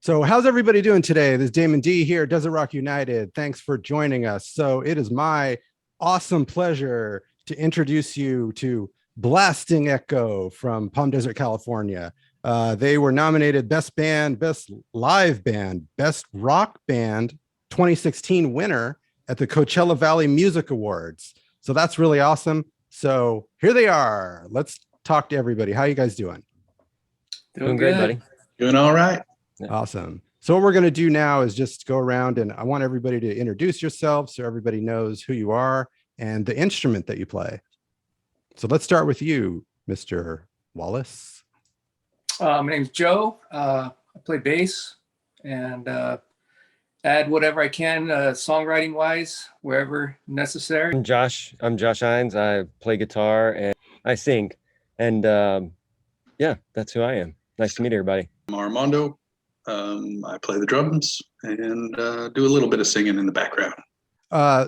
So, how's everybody doing today? This is Damon D here, Desert Rock United. Thanks for joining us. So, it is my awesome pleasure to introduce you to Blasting Echo from Palm Desert, California. They were nominated Best Band, Best Live Band, Best Rock Band 2016 winner at the Coachella Valley Music Awards. So, that's really awesome. So, here they are. Let's talk to everybody. How you guys doing? Doing great, buddy. Doing all right. Yeah. Awesome. So what we're going to do now is just go around and I want everybody to introduce yourselves so everybody knows who you are and the instrument that you play. So let's start with you, Mr. Wallace. My name's Joe. I play bass and add whatever I can songwriting wise, wherever necessary. I'm Josh Heinz. I play guitar and I sing. And yeah, that's who I am. Nice to meet everybody. I'm Armando. I play the drums and do a little bit of singing in the background.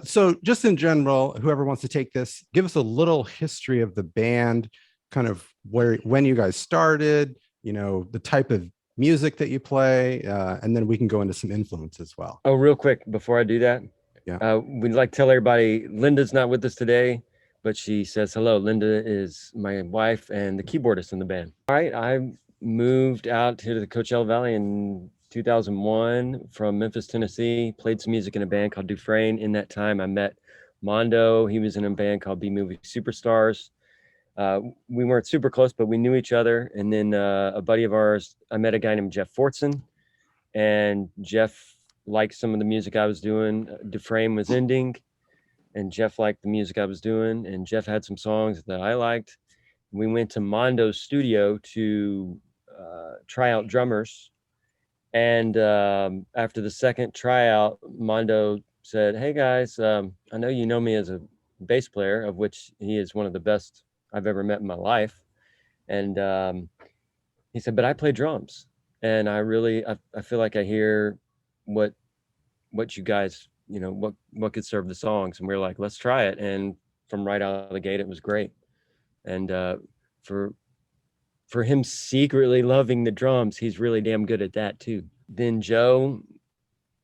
So just in general, whoever wants to take this, give us a little history of the band, kind of when you guys started, the type of music that you play, and then we can go into some influence as well. Oh, real quick, before I do that, yeah, we'd like to tell everybody, Linda's not with us today, but she says hello. Linda is my wife and the keyboardist in the band. All right, I moved out here to the Coachella Valley in 2001 from Memphis, Tennessee, played some music in a band called Dufresne. In that time, I met Mondo. He was in a band called B-Movie Superstars. We weren't super close, but we knew each other. And then a buddy of ours, I met a guy named Jeff Fortson, and Jeff liked some of the music I was doing. Dufresne was ending, and Jeff liked the music I was doing, and Jeff had some songs that I liked. We went to Mondo's studio to try out drummers. And after the second tryout, Mondo said, "Hey guys, I know you know me as a bass player, of which he is one of the best I've ever met in my life." And he said, "But I play drums, and I feel like I hear what you guys, what could serve the songs." And we were like, "Let's try it." And from right out of the gate, it was great. And for him secretly loving the drums, he's really damn good at that too. Then Joe,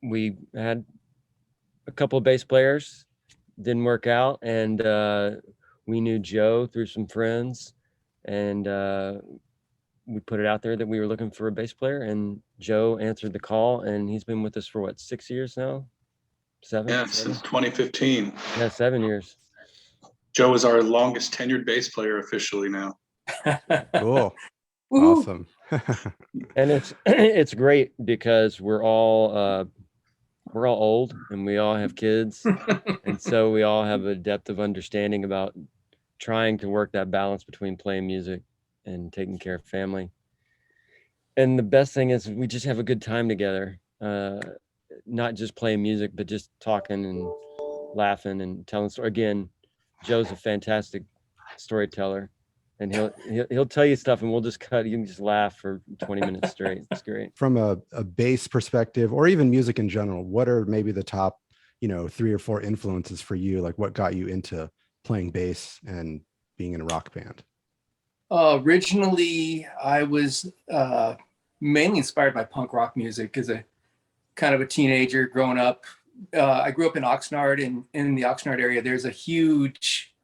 we had a couple of bass players, didn't work out, and we knew Joe through some friends, and we put it out there that we were looking for a bass player, and Joe answered the call, and he's been with us for what, 6 years now? Seven? Yeah, since 2015. Yeah, 7 years. Joe is our longest tenured bass player officially now. Cool. Awesome. And it's great because we're all old and we all have kids, and so we all have a depth of understanding about trying to work that balance between playing music and taking care of family. And the best thing is we just have a good time together, not just playing music, but just talking and laughing and telling stories. Again, Joe's a fantastic storyteller, and he'll tell you stuff, and we'll just cut. You can just laugh for 20 minutes straight. It's great. From a bass perspective, or even music in general, what are maybe the top, 3 or 4 influences for you? Like, what got you into playing bass and being in a rock band? Originally, I was mainly inspired by punk rock music as a kind of a teenager growing up. I grew up in Oxnard, and in the Oxnard area, there's a huge,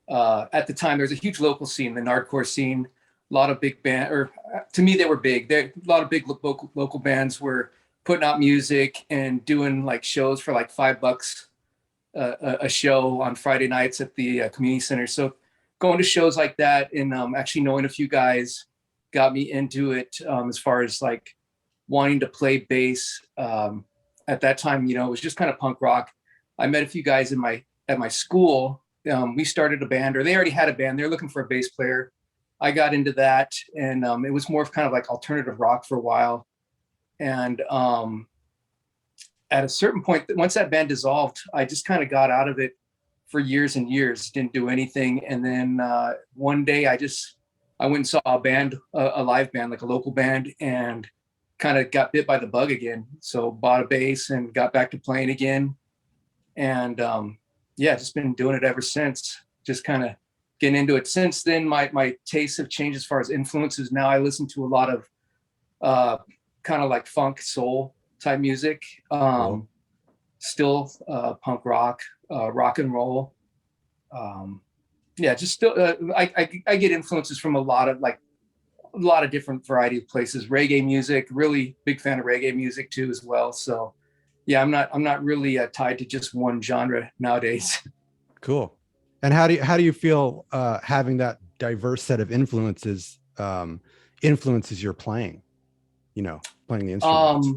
at the time, there's a huge local scene, the nardcore scene. A lot of big band, or to me, they were big. A lot of big local bands were putting out music and doing like shows for like $5 a show on Friday nights at the community center. So going to shows like that and actually knowing a few guys got me into it as far as like wanting to play bass. At that time, it was just kind of punk rock. I met a few guys at my school. We started a band, or they already had a band. They're looking for a bass player. I got into that, and it was more of kind of like alternative rock for a while. And at a certain point, once that band dissolved, I just kind of got out of it for years and years, didn't do anything. And then one day I went and saw a band, a live band, like a local band, and kind of got bit by the bug again. So bought a bass and got back to playing again. And just been doing it ever since, just kind of getting into it. Since then, my tastes have changed as far as influences. Now I listen to a lot of kind of like funk soul type music. Cool. Still punk rock, rock and roll. Yeah, just still I get influences from a lot of different variety of places. Reggae music, really big fan of reggae music too as well. So yeah, I'm not really tied to just one genre nowadays. Cool. And how do you feel having that diverse set of influences influences your playing? You know, playing the instruments.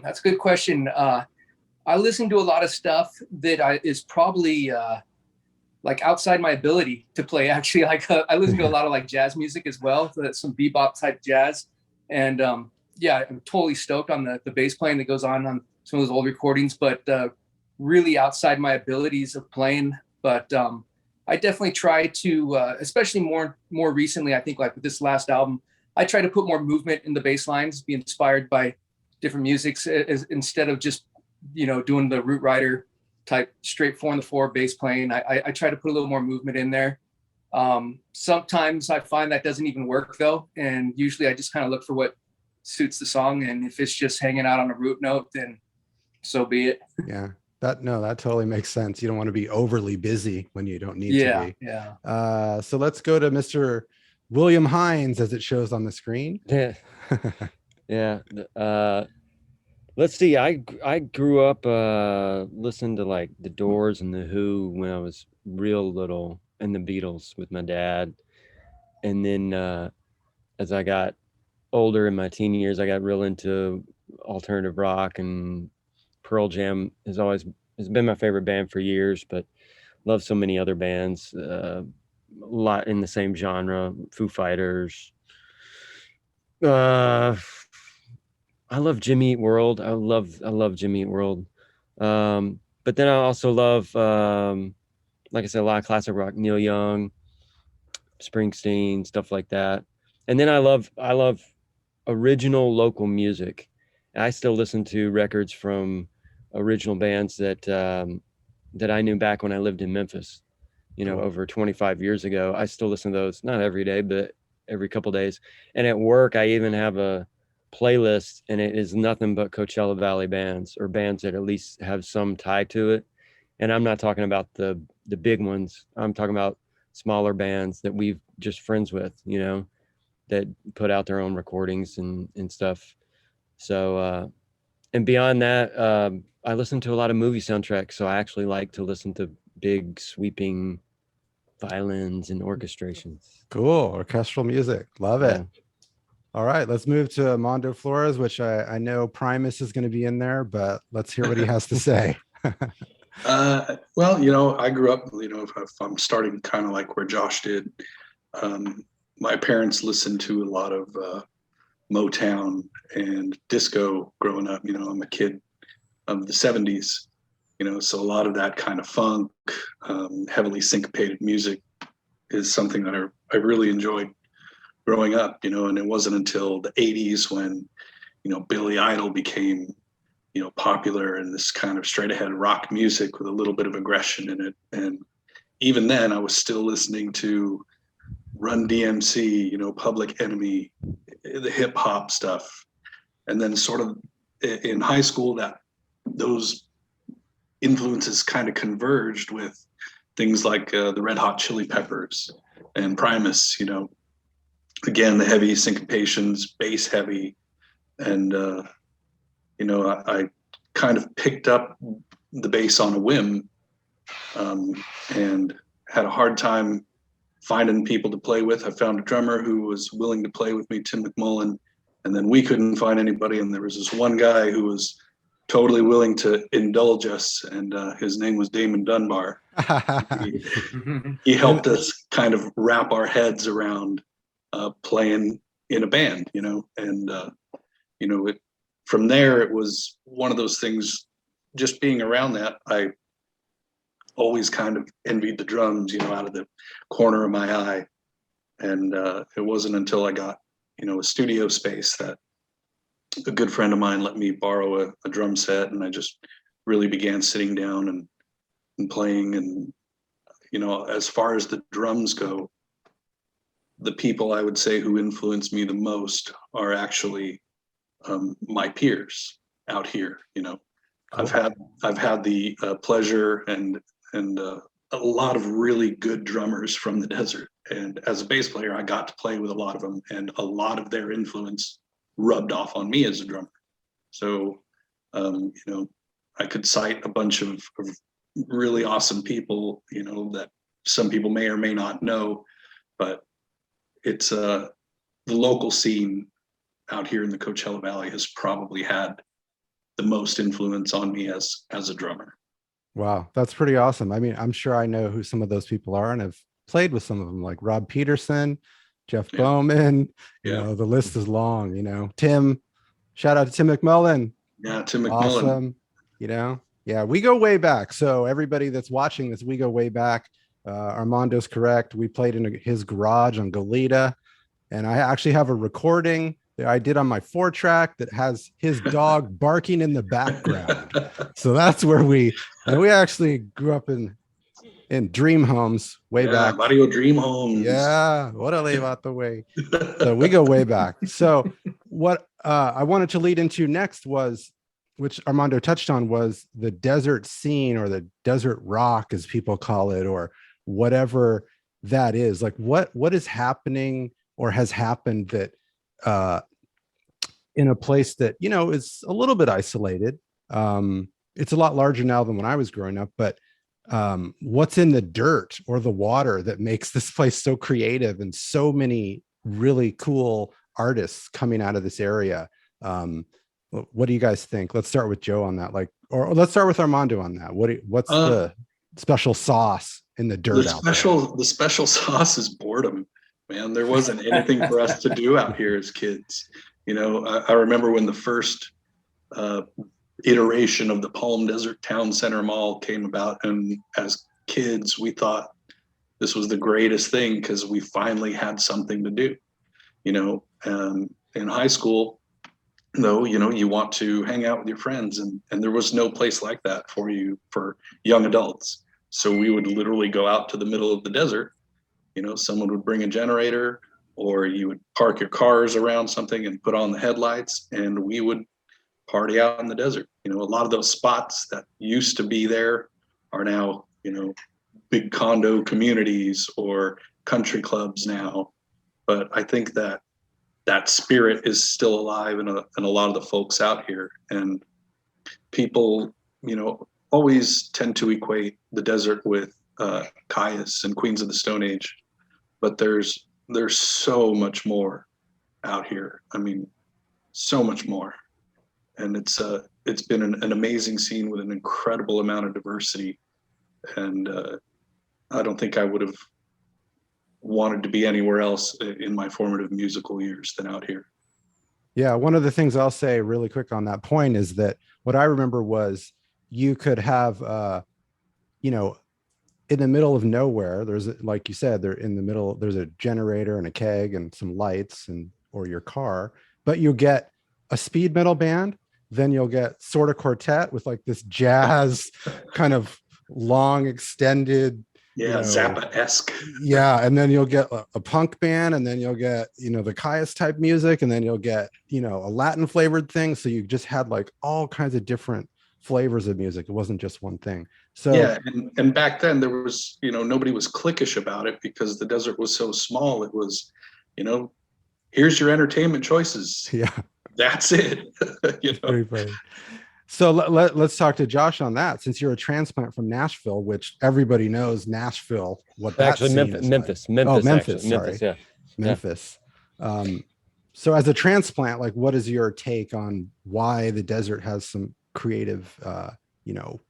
That's a good question. I listen to a lot of stuff that is probably like outside my ability to play. Actually, like I listen to a lot of like jazz music as well, so that's some bebop type jazz. And yeah, I'm totally stoked on the bass playing that goes on some of those old recordings, but really outside my abilities of playing. But I definitely try to, especially more recently, I think like with this last album, I try to put more movement in the bass lines, be inspired by different musics instead of just, doing the root rider type straight 4-on-the-4 bass playing. I try to put a little more movement in there. Sometimes I find that doesn't even work though. And usually I just kind of look for what suits the song. And if it's just hanging out on a root note, then so be it. Yeah. That totally makes sense. You don't want to be overly busy when you don't need to be. Yeah. So let's go to Mr. William Heinz as it shows on the screen. Yeah. Yeah. Let's see. I grew up listening to like the Doors and the Who when I was real little, and the Beatles with my dad. And then as I got older in my teen years, I got real into alternative rock, and Pearl Jam has been my favorite band for years, but love so many other bands, a lot in the same genre. Foo Fighters. I love Jimmy Eat World. I love Jimmy Eat World. But then I also love, like I said, a lot of classic rock, Neil Young, Springsteen, stuff like that. And then I love original local music. I still listen to records from original bands that I knew back when I lived in Memphis, Cool. over 25 years ago. I still listen to those, not every day, but every couple days. And at work, I even have a playlist, and it is nothing but Coachella Valley bands, or bands that at least have some tie to it. And I'm not talking about the big ones. I'm talking about smaller bands that we've just friends with, that put out their own recordings and stuff. So, and beyond that, I listen to a lot of movie soundtracks. So I actually like to listen to big sweeping violins and orchestrations. Cool. Orchestral music. Love it. Yeah. All right, let's move to Armando Flores, which I know Primus is going to be in there, but let's hear what he has to say. Well, I grew up, if I'm starting kind of like where Josh did, my parents listened to a lot of Motown and disco growing up. I'm a kid of the 70s, so a lot of that kind of funk, heavily syncopated music is something that I really enjoyed growing up, and it wasn't until the 80s when, Billy Idol became, popular, and this kind of straight ahead rock music with a little bit of aggression in it. And even then I was still listening to Run DMC, Public Enemy, the hip hop stuff. And then sort of in high school, that those influences kind of converged with things like the Red Hot Chili Peppers and Primus, again, the heavy syncopations, bass heavy. And, I kind of picked up the bass on a whim, and had a hard time finding people to play with. I found a drummer who was willing to play with me, Tim McMullen, and then we couldn't find anybody. And there was this one guy who was totally willing to indulge us, and his name was Damon Dunbar. He helped us kind of wrap our heads around playing in a band, and from there, it was one of those things. Just being around that, I always kind of envied the drums, out of the corner of my eye. And it wasn't until I got, a studio space that a good friend of mine let me borrow a drum set, and I just really began sitting down and playing. And, as far as the drums go, the people I would say who influence me the most are actually my peers out here. You know, Cool. I've had the pleasure and a lot of really good drummers from the desert. And as a bass player, I got to play with a lot of them, and a lot of their influence rubbed off on me as a drummer. So, you know, I could cite a bunch of really awesome people, you know, that some people may or may not know, but it's the local scene out here in the Coachella Valley has probably had the most influence on me as a drummer. Wow, that's pretty awesome. I mean, I'm sure I know who some of those people are, and I've played with some of them, like Rob Peterson, Jeff Yeah. Bowman. You Yeah. know, the list is long. You know, Tim. Shout out to Tim McMullen. Yeah, Tim McMullen. Awesome. You know, yeah, we go way back. So everybody that's watching this, we go way back. Armando's correct. We played in his garage on Goleta, and I actually have a recording that I did on my 4-track that has his dog barking in the background. So that's where we actually grew up in dream homes way back. Mario Dream Homes. Yeah, what a leave out the way. So we go way back. So what I wanted to lead into next was, which Armando touched on, was the desert scene, or the desert rock, as people call it, or whatever that is. Like what is happening or has happened that in a place that, you know, is a little bit isolated. It's a lot larger now than when I was growing up, but what's in the dirt or the water that makes this place so creative and so many really cool artists coming out of this area? What do you guys think? Let's start with Joe on that. Like, or let's start with Armando on that. What's the special sauce in the dirt out there? The special sauce is boredom, man. There wasn't anything for us to do out here as kids. You know, I remember when the first iteration of the Palm Desert Town Center Mall came about, and as kids, we thought this was the greatest thing because we finally had something to do. You know, in high school, though, you know, you want to hang out with your friends, and there was no place like that for you for young adults. So we would literally go out to the middle of the desert. You know, someone would bring a generator, or you would park your cars around something and put on the headlights, and we would party out in the desert. You know, a lot of those spots that used to be there are now, you know, big condo communities or country clubs now. But I think that spirit is still alive in a lot of the folks out here. And people, you know, always tend to equate the desert with Caius and Queens of the Stone Age. But there's so much more out here. I mean, so much more. And it's been an amazing scene with an incredible amount of diversity. And I don't think I would have wanted to be anywhere else in my formative musical years than out here. Yeah, one of the things I'll say really quick on that point is that what I remember was you could have, you know, in the middle of nowhere, there's, like you said, they're in the middle, there's a generator and a keg and some lights or your car, but you'll get a speed metal band, then you'll get sort of quartet with like this jazz kind of long extended, yeah, you know, Zappa-esque. Yeah, and then you'll get a punk band, and then you'll get, you know, the Caius type music, and then you'll get, you know, a Latin flavored thing. So you just had like all kinds of different flavors of music. It wasn't just one thing. So yeah, and back then there was, you know, nobody was cliquish about it because the desert was so small. It was, you know, here's your entertainment choices. Yeah, that's it. You know? Very funny. So let's talk to Josh on that, since you're a transplant from Nashville, which everybody knows Nashville. What that actually Memphis. Oh, Memphis. Actually. Sorry, yeah, Memphis. So as a transplant, like, what is your take on why the desert has some creative, you know,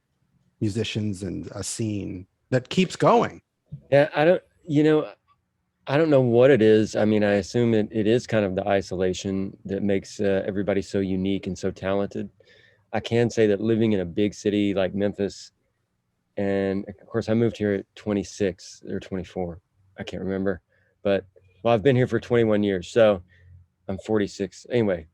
musicians and a scene that keeps going? Yeah, I don't know what it is. I mean, I assume it is kind of the isolation that makes everybody so unique and so talented. I can say that living in a big city like Memphis, and of course I moved here at 26 or 24, I can't remember, but well, I've been here for 21 years, so I'm 46. Anyway,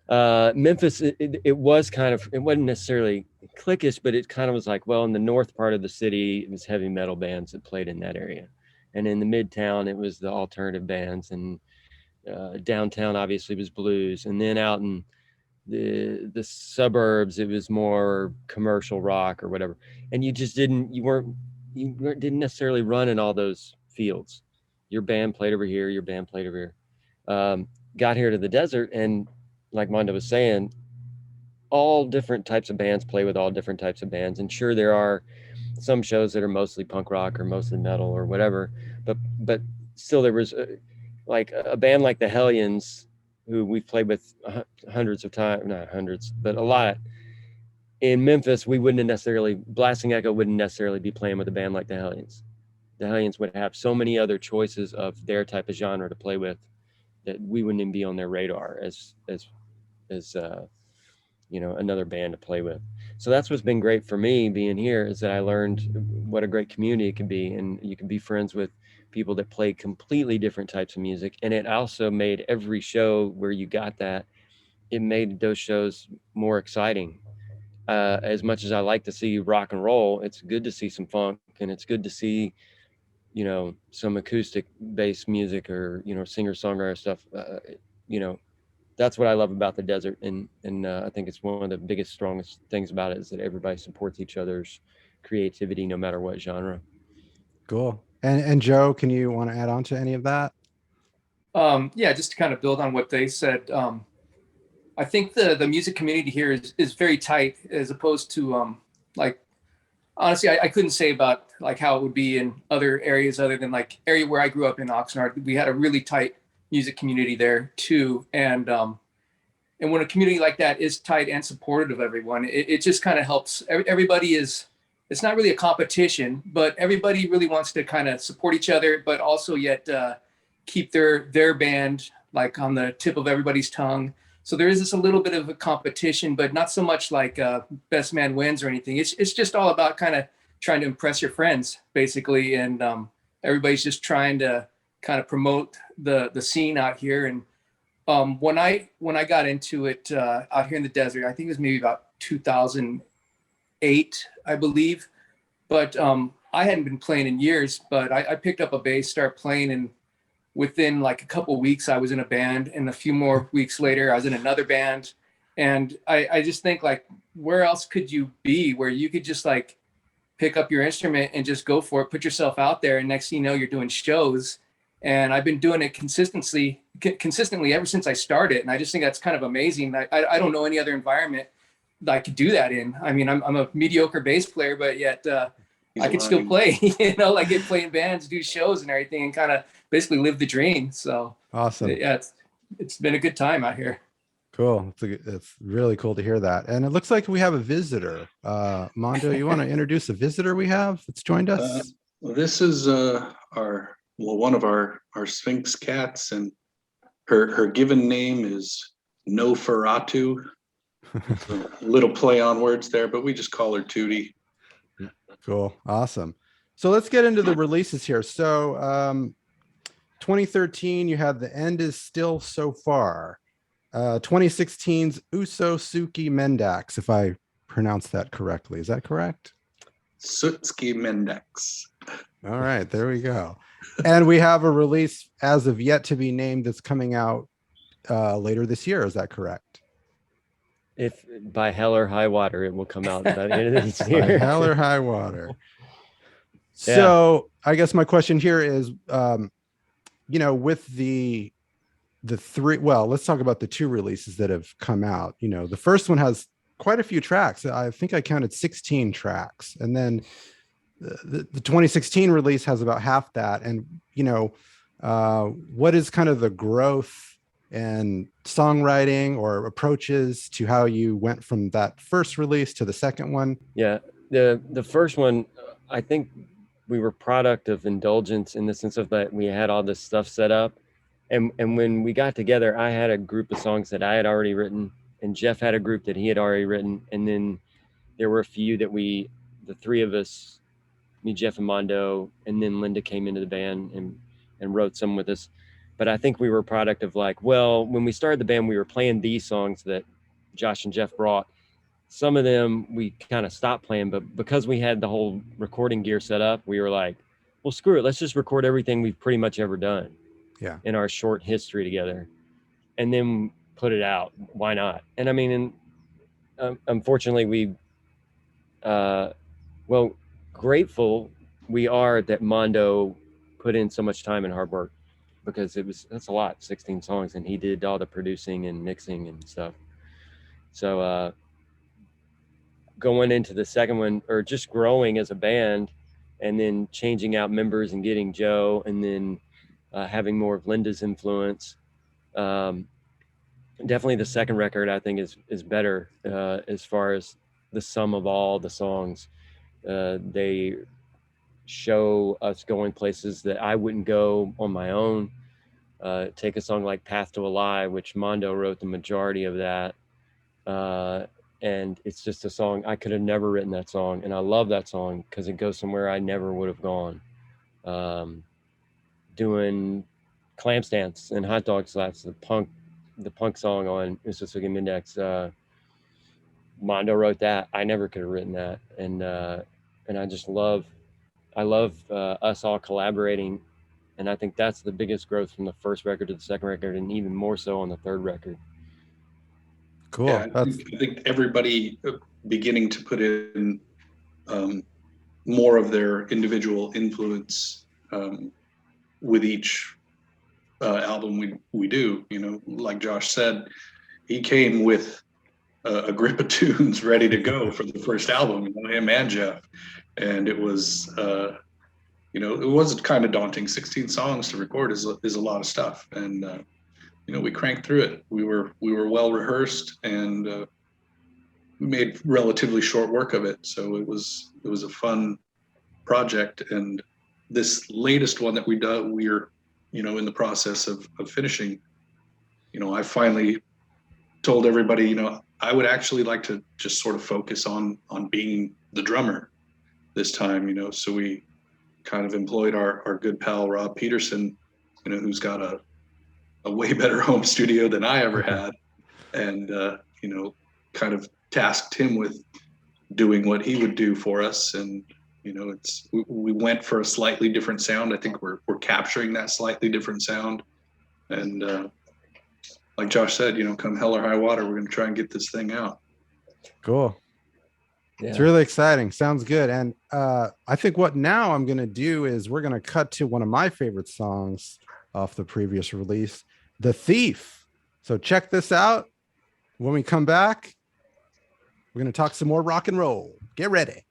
Memphis, it was kind of, it wasn't necessarily cliquish, but it kind of was like, well, in the north part of the city, it was heavy metal bands that played in that area. And in the Midtown, it was the alternative bands, and downtown obviously was blues. And then out in the suburbs, it was more commercial rock or whatever. And you just didn't necessarily run in all those fields. Your band played over here, your band played over here. Got here to the desert, and like Mondo was saying, all different types of bands play with all different types of bands. And sure, there are some shows that are mostly punk rock or mostly metal or whatever, but still there was like a band like the Hellions, who we've played with hundreds of times, not hundreds, but a lot. In Memphis, we wouldn't necessarily, Blasting Echo wouldn't necessarily be playing with a band like the Hellions. The Hellions would have so many other choices of their type of genre to play with that we wouldn't even be on their radar as another band to play with. So that's what's been great for me being here, is that I learned what a great community it can be, and you can be friends with people that play completely different types of music. And it also made every show where you got that, it made those shows more exciting. As much as I like to see rock and roll, it's good to see some funk, and it's good to see, some acoustic based music, or, singer songwriter stuff. That's what I love about the desert. And I think it's one of the biggest, strongest things about it, is that everybody supports each other's creativity, no matter what genre. Cool. And Joe, can you want to add on to any of that? Yeah, just to kind of build on what they said. I think the music community here is very tight, as opposed to like, honestly, I couldn't say about like how it would be in other areas other than like area where I grew up in Oxnard. We had a really tight music community there too. And when a community like that is tight and supportive of everyone, it just kind of helps. Everybody is, it's not really a competition, but everybody really wants to kind of support each other, but also yet keep their band like on the tip of everybody's tongue. So there is this a little bit of a competition, but not so much like best man wins or anything. It's just all about kind of trying to impress your friends, basically. And everybody's just trying to kind of promote the scene out here. And when I got into it out here in the desert, I think it was maybe about 2008, I believe. But I hadn't been playing in years, but I picked up a bass, started playing, and within like a couple of weeks, I was in a band, and a few more weeks later, I was in another band. And I just think, like, where else could you be where you could just like pick up your instrument and just go for it, put yourself out there, and next thing you know, you're doing shows. And I've been doing it consistently ever since I started. And I just think that's kind of amazing. I don't know any other environment that I could do that in. I mean, I'm a mediocre bass player, but yet I can still play, like get playing bands, do shows and everything, and kind of basically live the dream. So Awesome. Yeah, it's been a good time out here. Cool. It's really cool to hear that. And it looks like we have a visitor. Mondo, you want to introduce a visitor we have that's joined us? This is one of our Sphinx cats, and her given name is Noferatu. A little play on words there, but we just call her Tootie. Cool. Awesome. So let's get into the releases here. So 2013, you had The End Is Still So Far. 2016's Uso Tsuki Mendax, if I pronounced that correctly. Is that correct? Tsuki Mendax. All right, there we go. And we have a release as of yet to be named that's coming out later this year. Is that correct? If by hell or high water, it will come out by the end of this By year. hell or high water. So I guess my question here is, with the three, well, let's talk about the two releases that have come out. The first one has quite a few tracks. I think I counted 16 tracks. And then the 2016 release has about half that. And, what is kind of the growth and songwriting or approaches to how you went from that first release to the second one? Yeah, the first one, I think we were product of indulgence, in the sense of that we had all this stuff set up. And when we got together, I had a group of songs that I had already written, and Jeff had a group that he had already written. And then there were a few that the three of us, me, Jeff, and Mondo, and then Linda came into the band and wrote some with us. But I think we were a product of like, well, when we started the band, we were playing these songs that Josh and Jeff brought. Some of them we kind of stopped playing, but because we had the whole recording gear set up, we were like, well, screw it. Let's just record everything we've pretty much ever done. Yeah. In our short history together, and then put it out. Why not? And I mean, unfortunately, well, grateful we are that Mondo put in so much time and hard work, because that's a lot, 16 songs, and he did all the producing and mixing and stuff. So going into the second one, or just growing as a band, and then changing out members and getting Joe, and then having more of Linda's influence. Definitely the second record, I think, is better as far as the sum of all the songs. They show us going places that I wouldn't go on my own. Take a song like Path to a Lie, which Mondo wrote the majority of that. And it's just a song, I could have never written that song. And I love that song because it goes somewhere I never would have gone. Doing Clam Stance and Hot Dog Slaps, the punk song on Uso Tsuki Mendax. Mondo wrote that. I never could have written that. And I just love us all collaborating. And I think that's the biggest growth from the first record to the second record, and even more so on the third record. Cool. Yeah, I think everybody beginning to put in more of their individual influence with each album we do. You know, like Josh said, he came with a grip of tunes ready to go for the first album, him and Jeff. And it was, it was kind of daunting. 16 songs to record is a lot of stuff. And, we cranked through it. We were well rehearsed, and we made relatively short work of it. So it was a fun project. And this latest one that we're in the process of finishing. I finally told everybody, I would actually like to just sort of focus on being the drummer this time, so we kind of employed our good pal Rob Peterson, who's got a way better home studio than I ever had, and kind of tasked him with doing what he would do for us. And we went for a slightly different sound. I think we're capturing that slightly different sound, and like Josh said, come hell or high water, we're going to try and get this thing out. Cool. Yeah. It's really exciting. Sounds good. And I think what now I'm going to do is we're going to cut to one of my favorite songs off the previous release, The Thief. So check this out. When we come back, we're going to talk some more rock and roll. Get ready.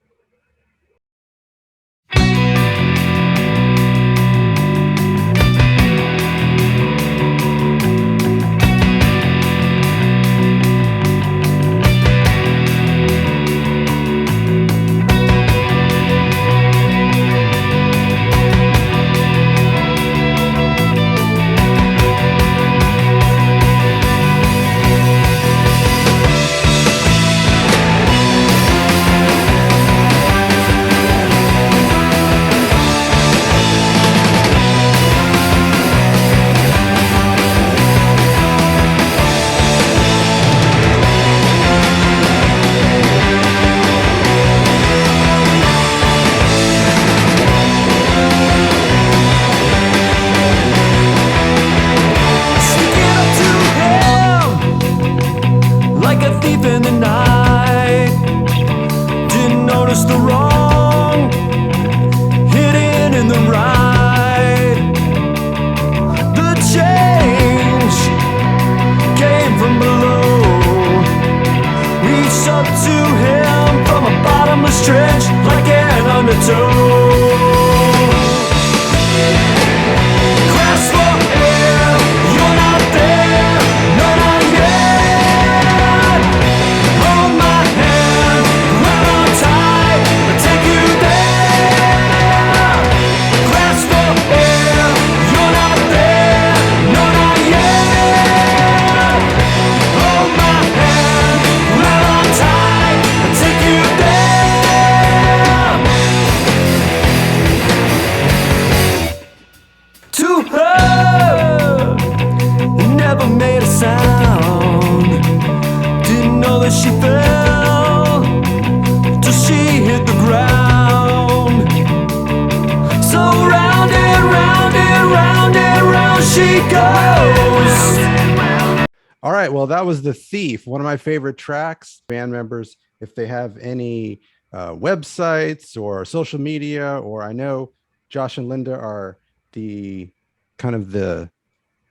All right. Well, that was The Thief, one of my favorite tracks. Band members, if they have any websites or social media, or I know Josh and Linda are the kind of the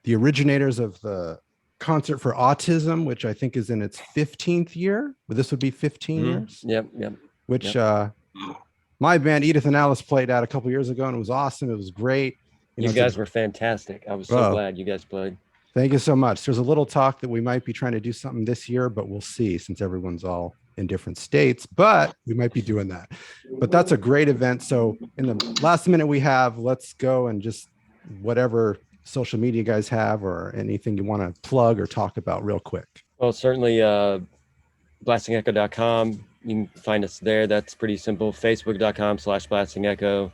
originators of the Concert for Autism, which I think is in its 15th year. Well, this would be 15 years. Yep. Yep. Which Yep. My band Edith and Alice played at a couple years ago, and it was awesome. It was great. You guys were fantastic. I was so glad you guys played. Thank you so much. There's a little talk that we might be trying to do something this year, but we'll see since everyone's all in different states, but we might be doing that. But that's a great event. So in the last minute we have, let's go and just whatever social media you guys have or anything you want to plug or talk about real quick. Well, certainly blastingecho.com. You can find us there. That's pretty simple. Facebook.com/blastingecho.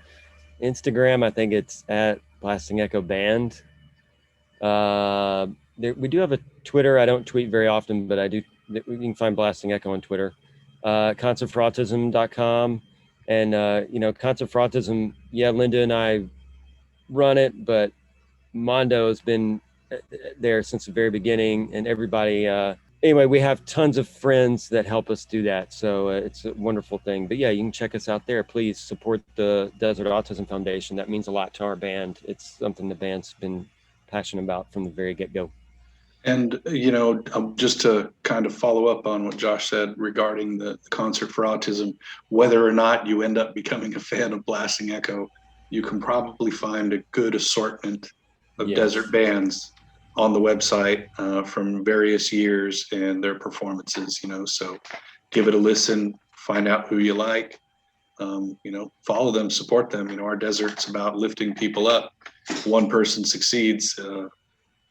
Instagram, I think it's at Blasting Echo Band. We do have a Twitter. I don't tweet very often, but I do. You can find Blasting Echo on Twitter. Concertforautism.com. And, Concert for Autism, Linda and I run it, but Mondo has been there since the very beginning, and everybody, anyway, we have tons of friends that help us do that. So it's a wonderful thing. But yeah, you can check us out there. Please support the Desert Autism Foundation. That means a lot to our band. It's something the band's been passionate about from the very get-go. And, just to kind of follow up on what Josh said regarding the Concert for Autism, whether or not you end up becoming a fan of Blasting Echo, you can probably find a good assortment of desert bands on the website from various years and their performances, so give it a listen, find out who you like, follow them, support them. Our desert's about lifting people up. One person succeeds,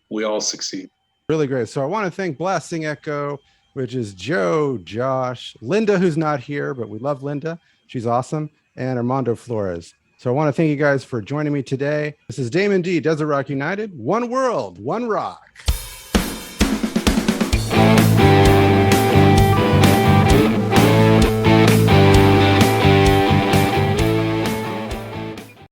we all succeed. Really great. So I want to thank Blasting Echo, which is Joe, Josh, Linda, who's not here, but we love Linda. She's awesome. And Armando Flores. So I want to thank you guys for joining me today. This is Damon D, Desert Rock United. One world, one rock.